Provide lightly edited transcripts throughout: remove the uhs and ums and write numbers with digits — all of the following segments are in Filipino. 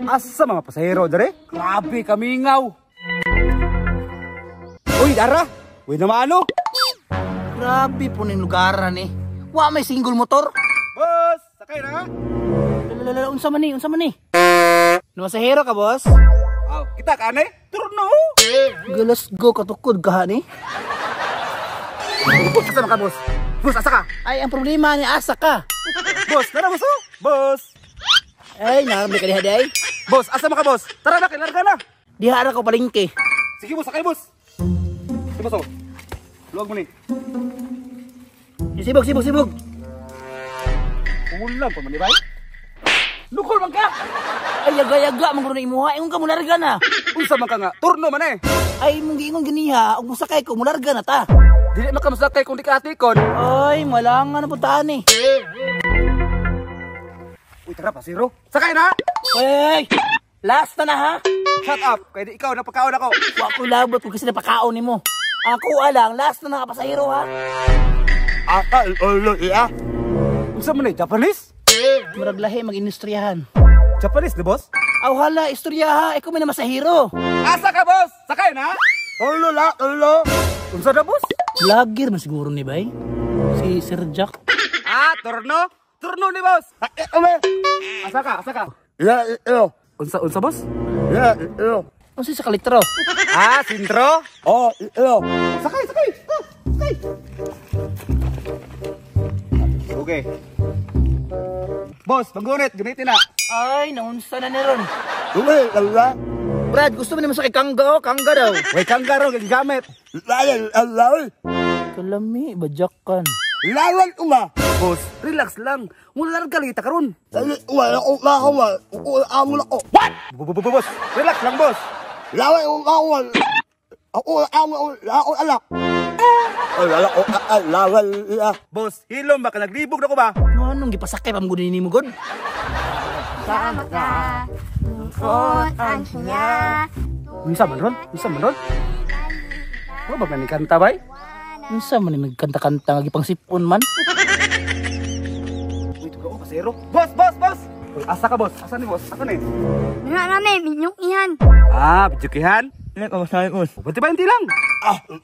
Asa mga pasahero dere? Grabe kamingaw. Uy, dara. Uy naman ano? Grabe po ning lugaran eh. Wa may single motor. Boss, sakay na. Lala, unsa man ni? No pasahero ka, boss? Aw, kita ka ane? Turno. Galas go katukod ka ni. Boss, asa ka, boss? Boss, asa ka? Ay, ang problema ni asa ka. Boss, tara boss. Boss. Ay, naramay ka diha day. Boss, asa ka, boss? Tara na, kilarga na. Diha ra ko palengke. Sige, boss, sakay, boss. Sige, boss. Luwag mo ni. Sibog. Ulang pa man ni bay. Lukol man ka. Ay, yaga-yaga man guro na imuha. Ingon ka mularga na. Unsa man ka nga? Turno man eh. Ay, mong giingon ganiha, ug musakay ko mularga na ta. Dili man ka masakay kung di ka atikon. Ay, malangan na puntahan eh. Uy, tara pa, zero. Sakay na! Hey! Last na ha? Shut up! Kaya di ikaw, napakaon ako. Wa ko labot kung kasi napakaon ni mo. Ako alang, last na pasahero ha? Iya. Unsa man eh, Japanese? Maraglahi, mag-industriyahan. Japanese, di boss? Aw hala, istorya ha, ikaw may na masahero. Asa ka, boss? Sakay na? Ulo. Unsa na, boss? Vlogger man siguro ni bay. Si Sir Jack. Turno? Turno ni boss. Asa ka? Unsa boss? Ano sa kalitro? Sintro? Sakay. Okay. Boss, gunitin na. Ay, naunsa na niron. Brad, gusto mo naman sa kangga daw. Way kangga raw gagamit. Kalami, badyakan. Lawan uma. Boss, relax lang. Mula lang kalita karon. What? Boss, relax lang, boss. Boss, hilom ba ka naglibog na ko ba? Anong gipasakay pa mo ni mo god? Sama ka, lungkot ang siya. Bisa man ron? Ano ba ni kanta bay? Unsa man ni nagkanta-kanta nga gipang sipon man? Ito ka pasero. Boss! Uy, asa ka, boss? Asa ni boss? Asa ni? Nga namin, minyong ihan. Bijukihan? Ini ka masahe ko. Buti ba hindi lang?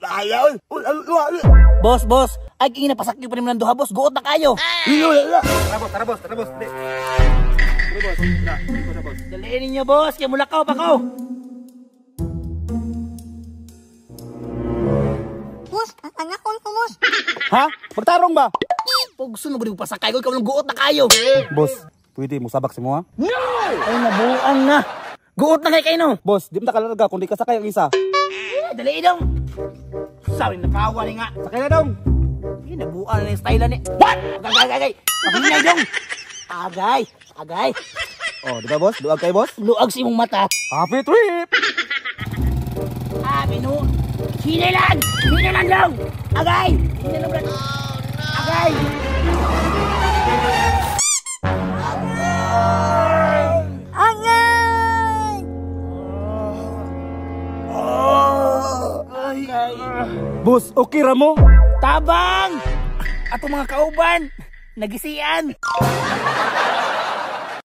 Ayaw. Boss, ay kini napasakyo pa ni mo duha boss, guot na kayo. Tara boss. Dali, boss. Na, boss. Daliin ninyo boss, kaya mulakaw pa ko. Boss, tatangakon ko, boss. Ha? Magtarong ba? Pag gusto mo ko pasakay ko, ikaw lang guot na kayo. Boss, pwede mo sabak si mo ha? Ay, nabuang na. Guot na kayo no. Boss, di mo nakalarga kung di ka sakay ang isa. Daliin dong. Sabi nakawa ni nga. Sakay na dong. Ay, nabuang na yung style ni. What? Agay. Mahinay dong. Agay. Di ba boss? Luag kayo, boss? Luag si mong mata. Happy trip! Minu. Sinilan dong. Agay. Agay. Boss, okay ra mo? Tabang! Ato mga kauban, nagisian.